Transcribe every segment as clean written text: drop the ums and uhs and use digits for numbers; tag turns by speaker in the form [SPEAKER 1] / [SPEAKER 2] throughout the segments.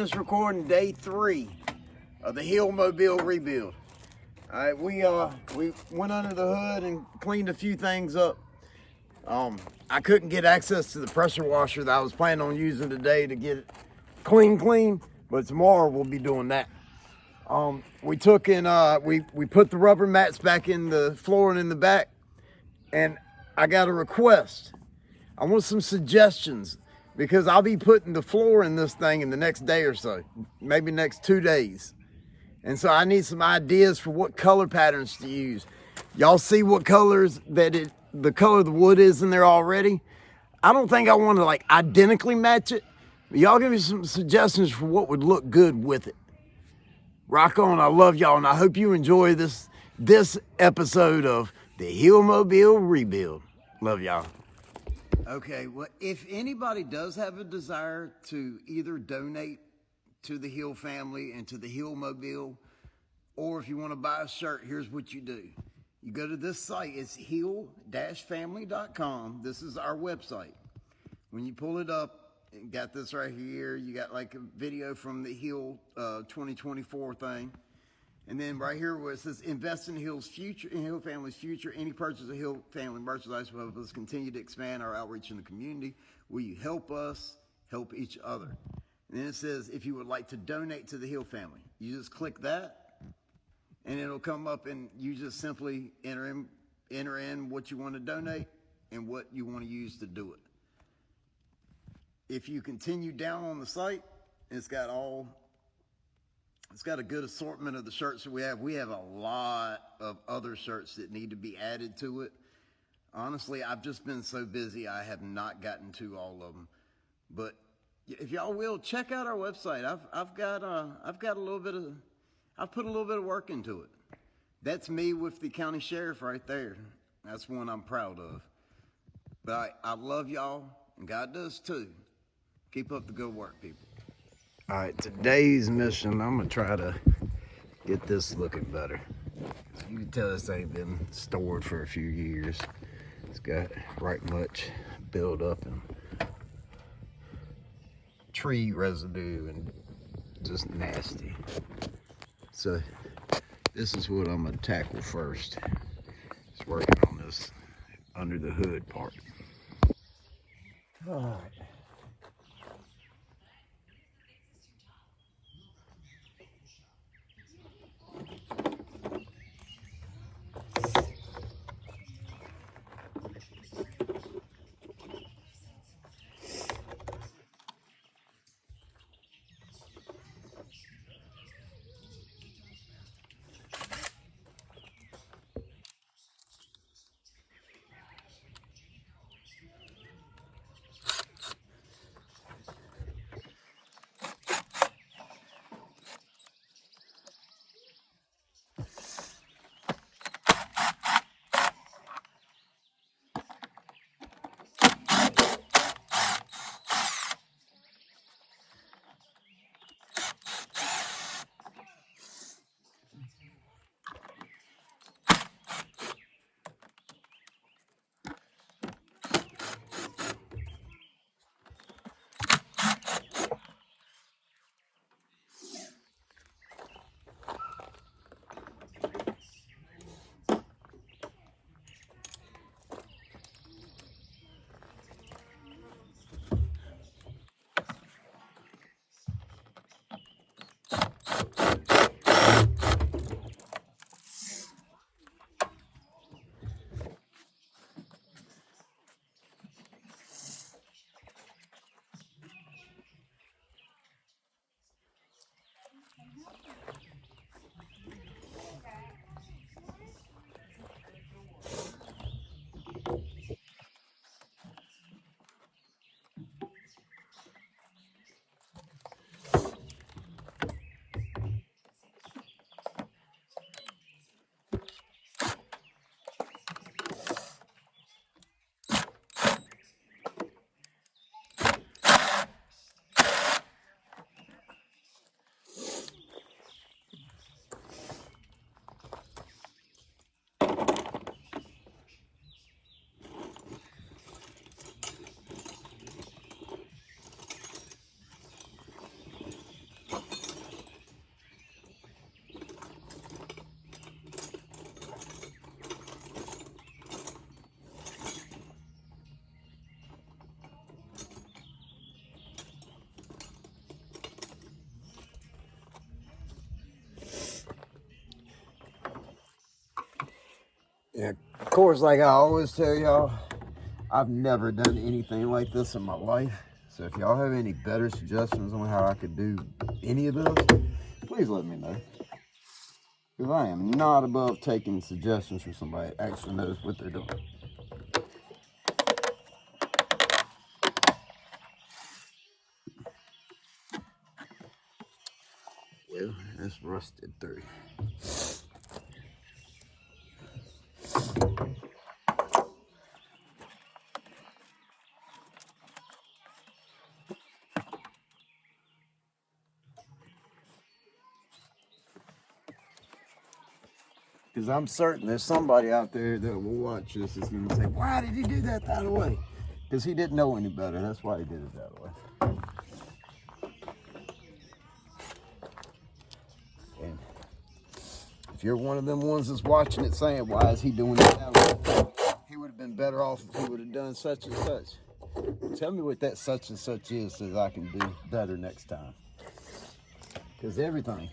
[SPEAKER 1] Just recording day 3 of the H.E.A.L mobile rebuild. All right, we went under the hood and cleaned a few things up. I couldn't get access to the pressure washer that I was planning on using today to get it clean, but tomorrow we'll be doing that. We took in we put the rubber mats back in the floor and in the back, and I got a request. I want some suggestions, because I'll be putting the floor in this thing in the next day or so, maybe next 2 days. And so I need some ideas for what color patterns to use. Y'all see what colors the color of the wood is in there already? I don't think I want to like identically match it, but y'all give me some suggestions for what would look good with it. Rock on. I love y'all, and I hope you enjoy this episode of the H.E.A.L Mobile Rebuild. Love y'all. Okay, well, if anybody does have a desire to either donate to the H.E.A.L family and to the H.E.A.L mobile, or if you want to buy a shirt, here's what you do. You go to this site, it's H.E.A.L-family.com. This is our website. When you pull it up, you got this right here. You got like a video from the H.E.A.L 2024 thing. And then right here where it says invest in H.E.A.L's future, in H.E.A.L family's future, any purchase of H.E.A.L family merchandise will help us continue to expand our outreach in the community. Will you help us help each other? And then it says if you would like to donate to the H.E.A.L family, you just click that and it'll come up, and you just simply enter in what you want to donate and what you want to use to do it. If you continue down on the site, it's got a good assortment of the shirts that we have. We have a lot of other shirts that need to be added to it. Honestly, I've just been so busy, I have not gotten to all of them. But if y'all will, check out our website. I've put a little bit of work into it. That's me with the county sheriff right there. That's one I'm proud of. But I love y'all, and God does too. Keep up the good work, people. All right, today's mission, I'm gonna try to get this looking better. You can tell this ain't been stored for a few years. It's got right much build up and tree residue and just nasty. So this is what I'm gonna tackle first. Just working on this under the hood part. All right. Yeah, of course, like I always tell y'all, I've never done anything like this in my life. So if y'all have any better suggestions on how I could do any of this, please let me know. Because I am not above taking suggestions from somebody that actually knows what they're doing. Well, it's rusted through. Because I'm certain there's somebody out there that will watch this that's going to say, why did he do that way? Because he didn't know any better. That's why he did it that way. And if you're one of them ones that's watching it saying, why is he doing it that way? He would have been better off if he would have done such and such. Tell me what that such and such is so that I can do better next time. Because everything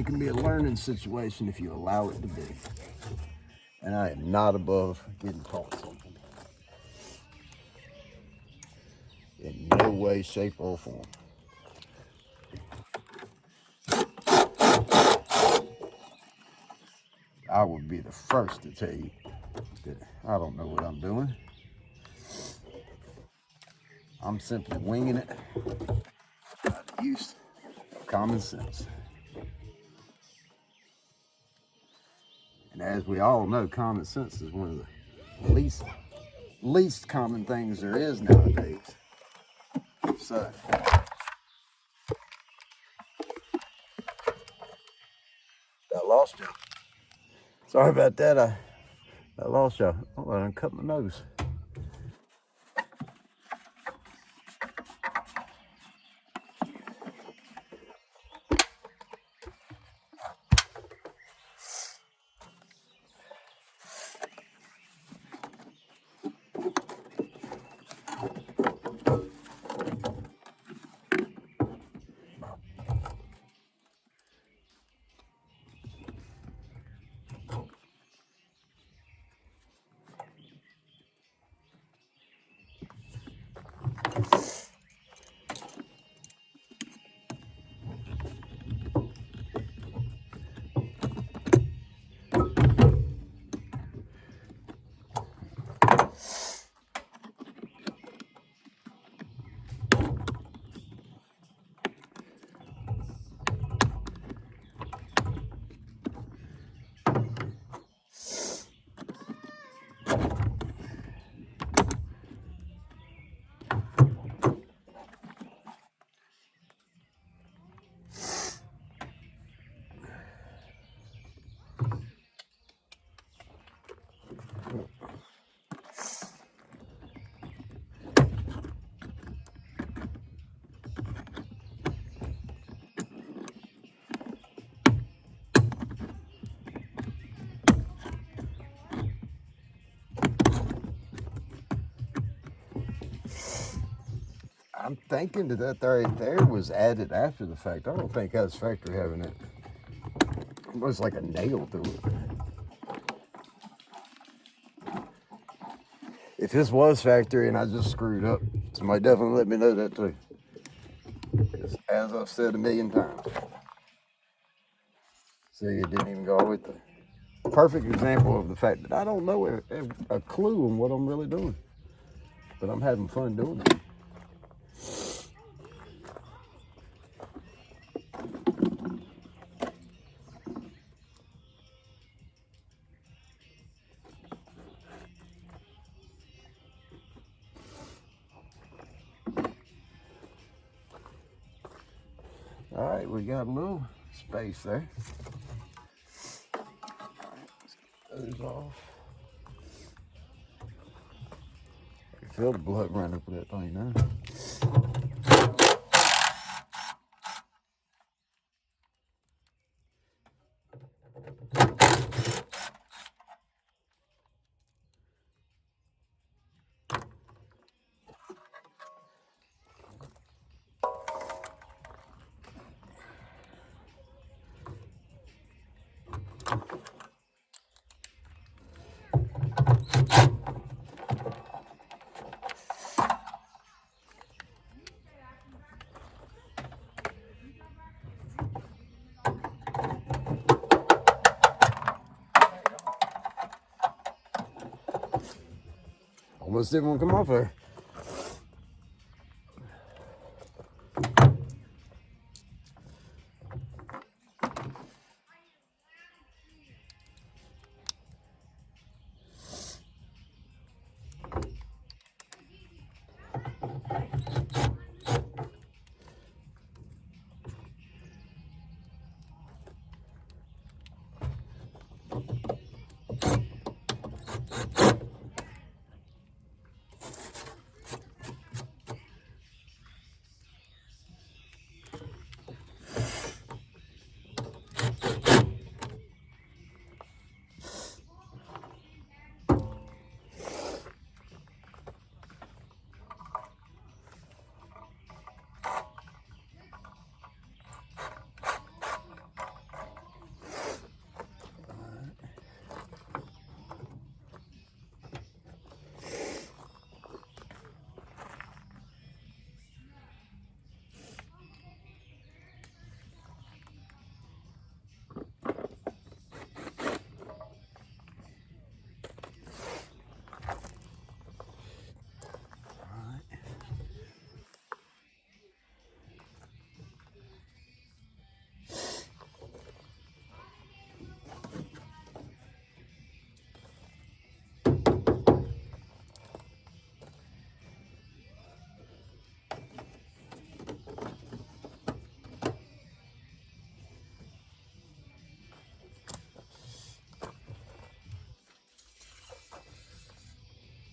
[SPEAKER 1] can be a learning situation if you allow it to be. And I am not above getting taught something. In no way, shape, or form. I would be the first to tell you that I don't know what I'm doing. I'm simply winging it out of use of common sense. And as we all know, common sense is one of the least common things there is nowadays. So, I lost you. Sorry about that. I lost you. Oh, I cut my nose. I'm thinking that right there was added after the fact. I don't think that's factory having it. It was like a nail through it. If this was factory and I just screwed up, somebody definitely let me know that too. As I've said a million times. See, it didn't even go with the perfect example of the fact that I don't know a clue on what I'm really doing. But I'm having fun doing it. All right, we got a little space there. Those off. I can feel the blood running up that thing now. almost didn't want to come off there.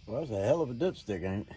[SPEAKER 1] Well, that's a hell of a dipstick, ain't it?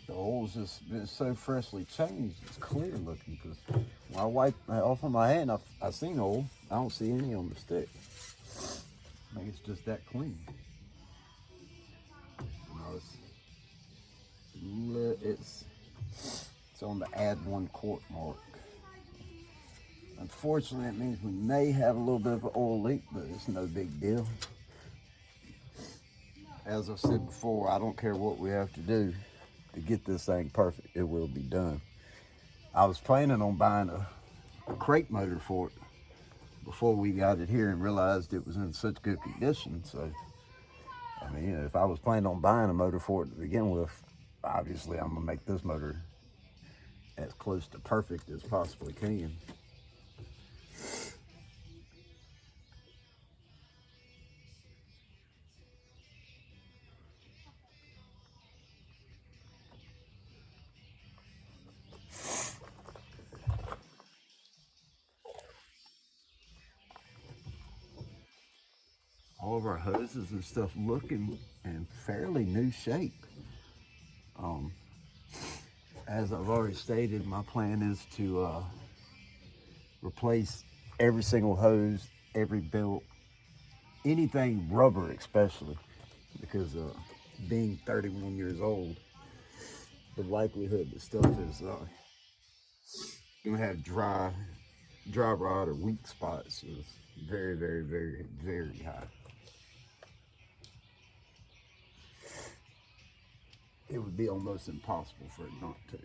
[SPEAKER 1] The oil's just been so freshly changed. It's clear looking because when I wipe off on my hand, I seen oil. I don't see any on the stick. I think it's just that clean. You know, it's on the add 1 quart mark. Unfortunately, it means we may have a little bit of an oil leak, but it's no big deal. As I said before, I don't care what we have to do to get this thing perfect. It will be done. I was planning on buying a crate motor for it before we got it here and realized it was in such good condition. So, I mean, if I was planning on buying a motor for it to begin with, obviously I'm gonna make this motor as close to perfect as possibly can. All of our hoses and stuff looking in fairly new shape. As I've already stated, my plan is to replace every single hose, every belt, anything rubber especially, because being 31 years old, the likelihood that stuff is gonna have dry rot or weak spots is very, very, very, very high. It would be almost impossible for it not to.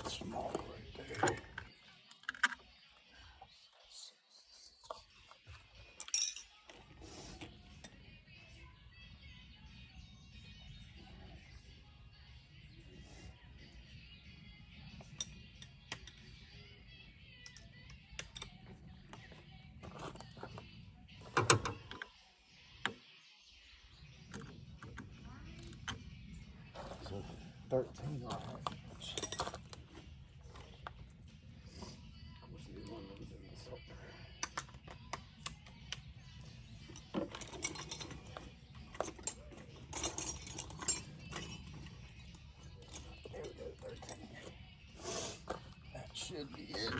[SPEAKER 1] Small right there. 13 right. That should be it.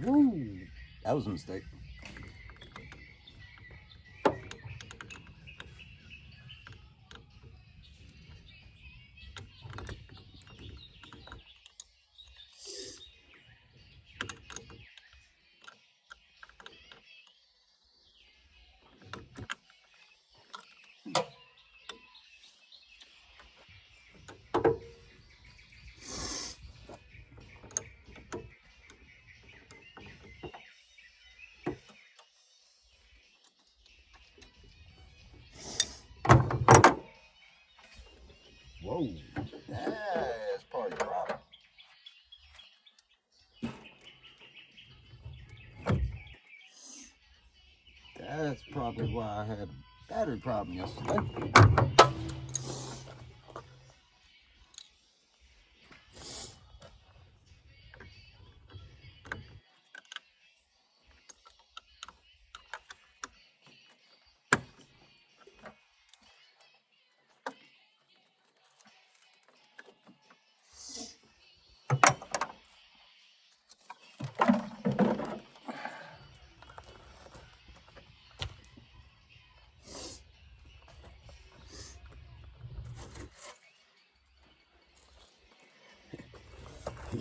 [SPEAKER 1] Woo! That was a mistake. Whoa. That's part of the problem. That's probably why I had a battery problem yesterday.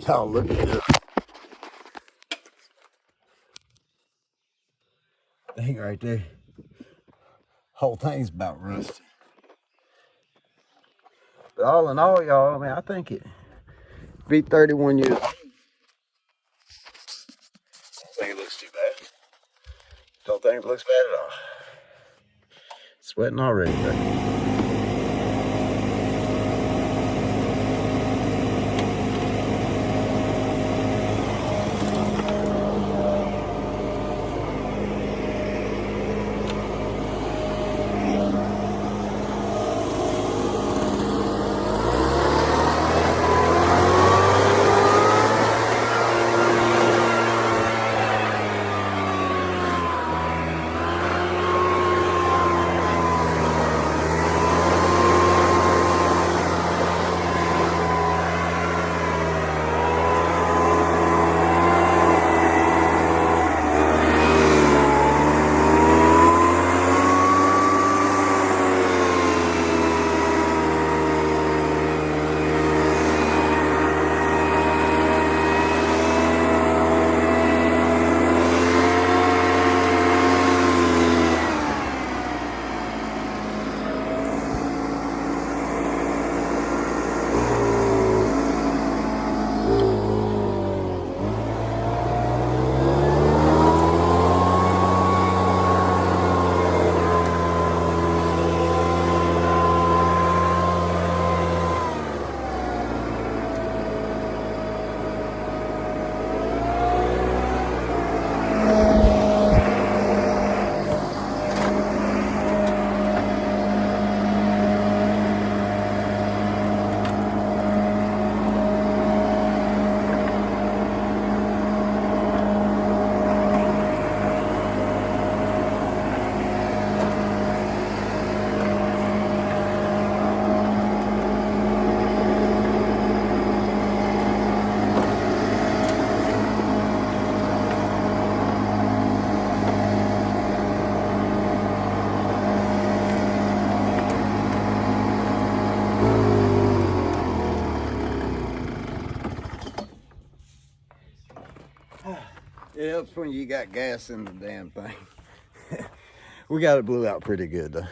[SPEAKER 1] Y'all look at this thing right there. Whole thing's about rusty. But all in all, y'all, I mean, I think it be 31 years. I don't think it looks too bad. Don't think it looks bad at all. Sweating already, but. It helps when you got gas in the damn thing. We got it blew out pretty good though.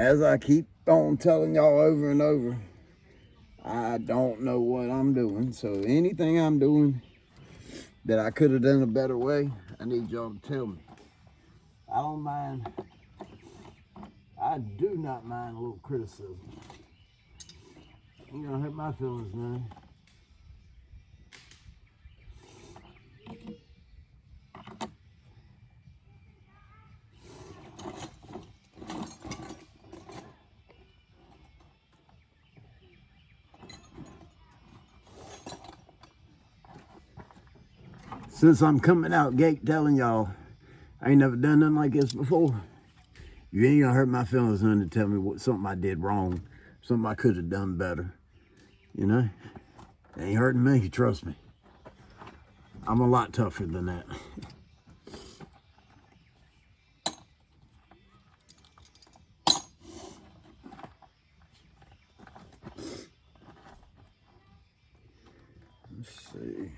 [SPEAKER 1] as I keep on telling y'all over and over, I don't know what I'm doing. So anything I'm doing that I could have done a better way, I need y'all to tell me. I don't mind. I do not mind a little criticism. Ain't gonna hurt my feelings none. Since I'm coming out gate telling y'all I ain't never done nothing like this before, you ain't gonna hurt my feelings none to tell me what something I did wrong, something I could have done better. You know? It ain't hurting me, trust me. I'm a lot tougher than that. Let's see.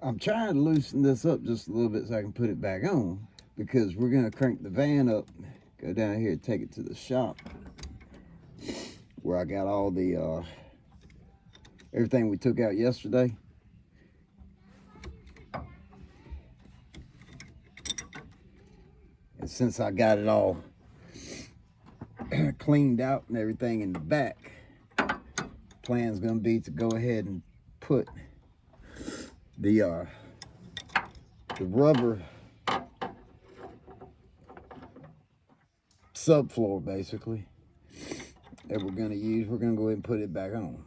[SPEAKER 1] I'm trying to loosen this up just a little bit so I can put it back on, because we're gonna crank the van up, go down here and take it to the shop where I got all the everything we took out yesterday. And since I got it all cleaned out and everything in the back, plan's gonna be to go ahead and put the rubber subfloor basically that we're gonna use. We're gonna go ahead and put it back on.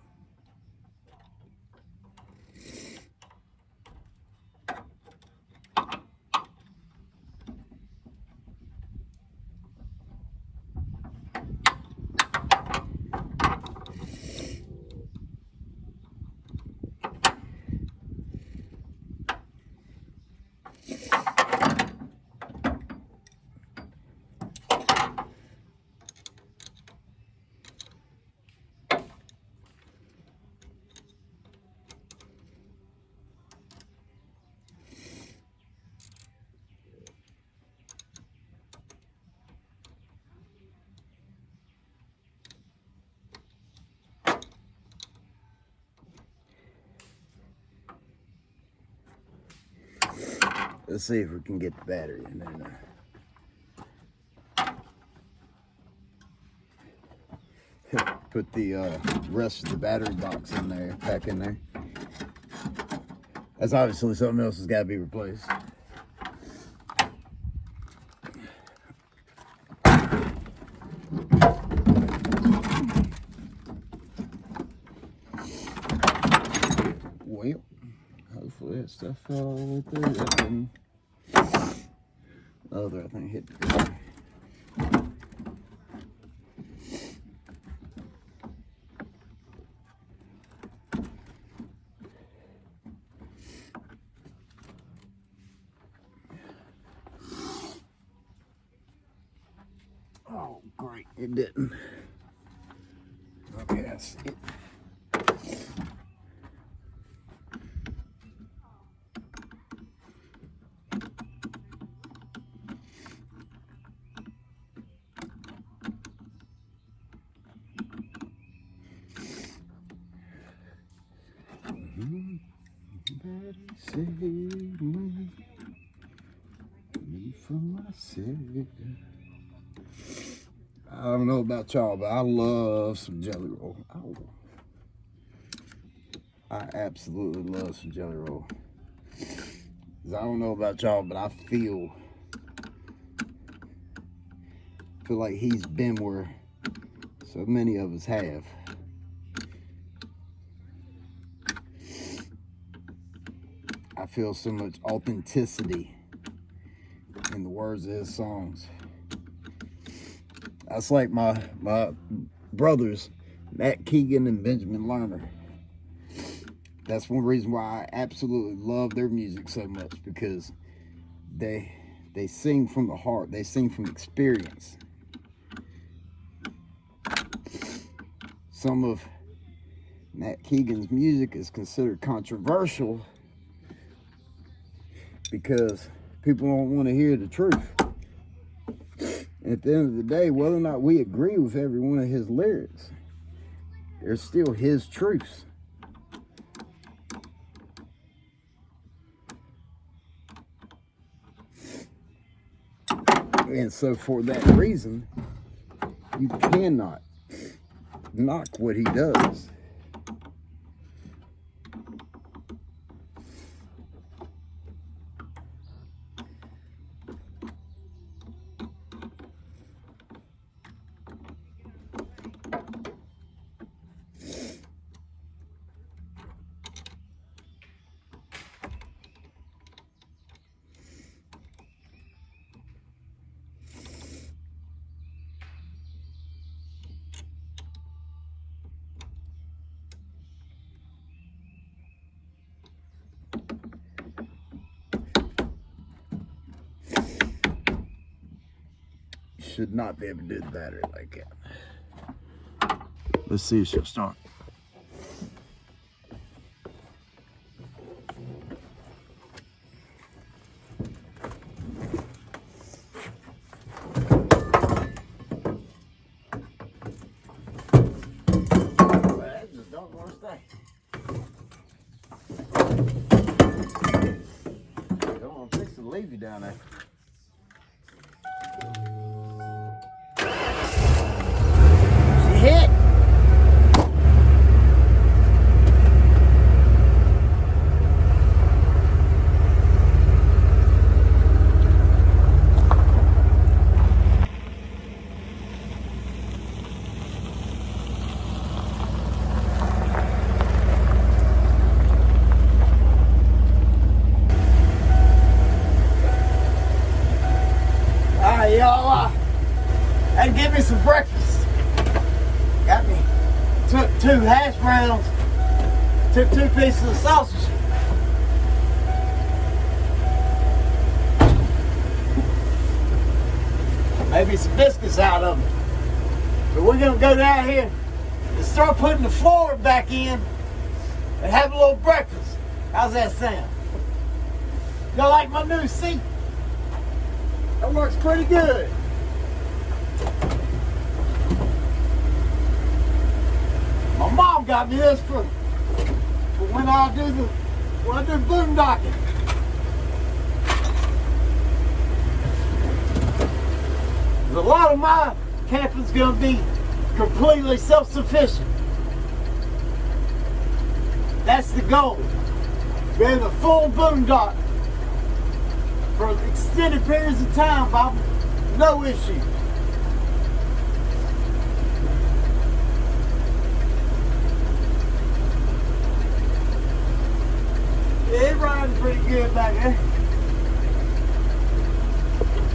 [SPEAKER 1] Let's see if we can get the battery in there now. Put the rest of the battery box in there, back in there. That's obviously something else has got to be replaced. Well, hopefully that stuff fell all the way through. That didn't. The other, I think, hit the ground. Oh, great. It didn't. Okay, that's it. Save me from myself. I don't know about y'all, but I love some jelly roll. Oh. I absolutely love some jelly roll. 'Cause I don't know about y'all, but I feel like he's been where so many of us have. I feel so much authenticity in the words of his songs. That's like my brothers, Matt Keegan and Benjamin Lerner. That's one reason why I absolutely love their music so much, because they sing from the heart. They sing from experience. Some of Matt Keegan's music is considered controversial because people don't want to hear the truth. And at the end of the day, whether or not we agree with every one of his lyrics, they're still his truths. And so for that reason, you cannot knock what he does. Should not be able to do the battery like that. Let's see if she'll start. That just don't want to stay. Don't want to fix to leave you down there. Hit. All right, y'all, and give me some breakfast. Got me. Took 2 hash browns. Took 2 pieces of sausage. Maybe some biscuits out of them. But we're gonna go down here and start putting the floor back in and have a little breakfast. How's that sound? Y'all like my new seat? That works pretty good. My mom got me this for when I do boondocking. A lot of my camping's gonna be completely self-sufficient. That's the goal. Being a full boondock for extended periods of time, Bob. No issues. Yeah, it rides pretty good back there.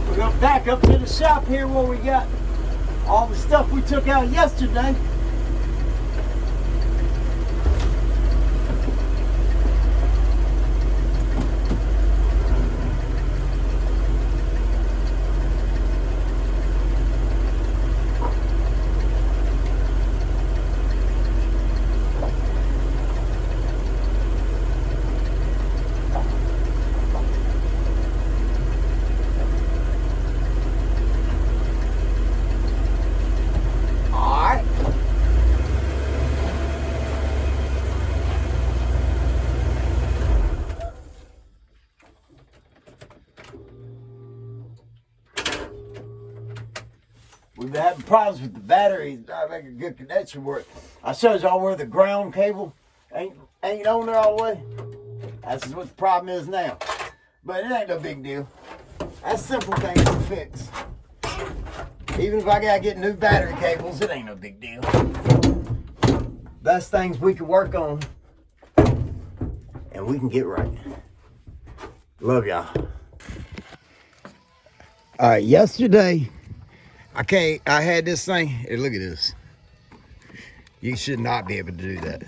[SPEAKER 1] We're gonna back up to the shop here where we got all the stuff we took out yesterday. We've been having problems with the batteries, not making good connection work. I showed y'all where the ground cable ain't ain't on there all the way. That's what the problem is now. But it ain't no big deal. That's simple things to fix. Even if I gotta get new battery cables, it ain't no big deal. That's things we can work on and we can get right. Love y'all. All right, yesterday, I had this thing. Hey, look at this. You should not be able to do that.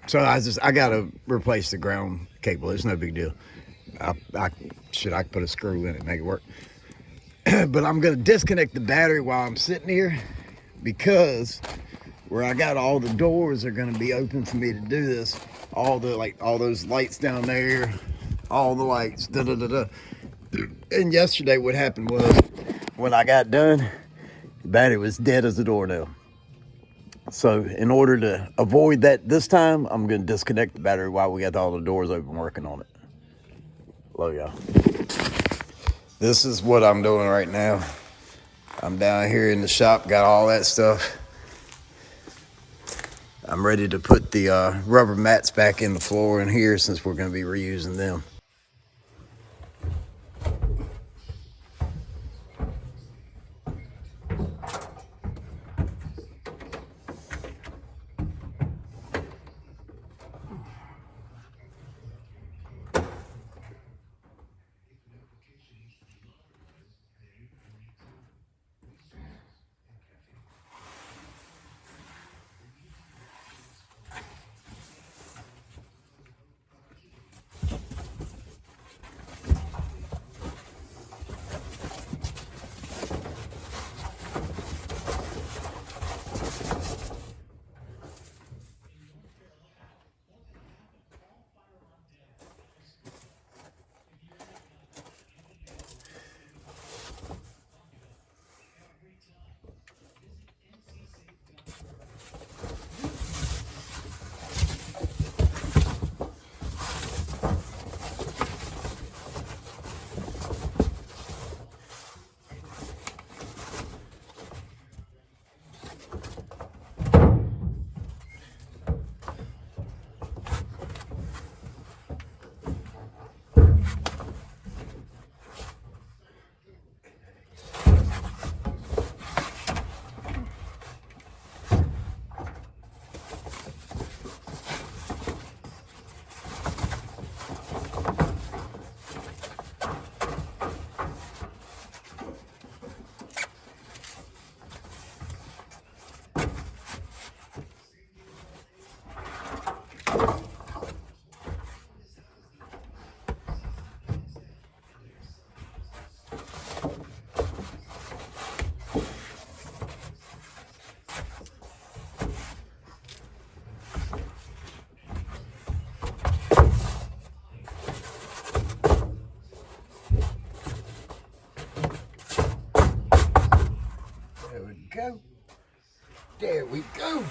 [SPEAKER 1] So I gotta replace the ground cable. It's no big deal. I can put a screw in it and make it work. But I'm gonna disconnect the battery while I'm sitting here, because where I got all the doors are gonna be open for me to do this. All those lights down there, all the lights, da da da da. And yesterday what happened was, when I got done, the battery was dead as a doornail. So in order to avoid that this time, I'm gonna disconnect the battery while we got all the doors open working on it. Love y'all. This is what I'm doing right now. I'm down here in the shop, got all that stuff. I'm ready to put the rubber mats back in the floor in here, since we're gonna be reusing them. There we go. There we go.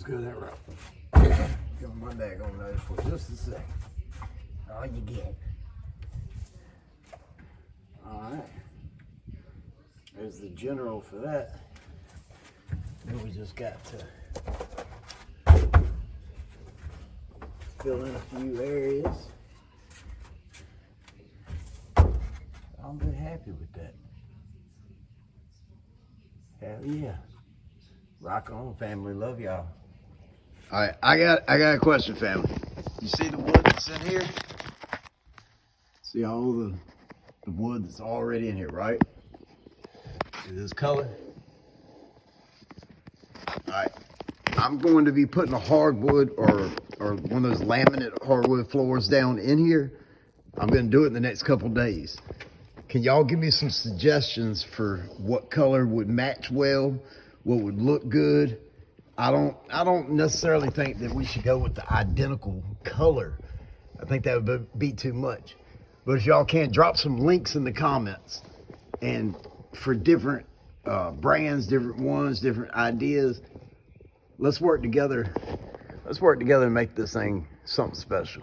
[SPEAKER 1] Let's go that route. Got my bag on those for just a second. All you get. Alright. There's the general for that. Then we just got to fill in a few areas. I'm very happy with that. Hell yeah. Rock on, family. Love y'all. All right, I got a question, family. You see the wood that's in here? See all the wood that's already in here, right? See this color? All right, I'm going to be putting a hardwood or one of those laminate hardwood floors down in here. I'm going to do it in the next couple days. Can y'all give me some suggestions for what color would match well, what would look good? I don't necessarily think that we should go with the identical color. I think that would be too much. But if y'all can, drop some links in the comments, and for different brands, different ones, different ideas, let's work together. Let's work together and make this thing something special.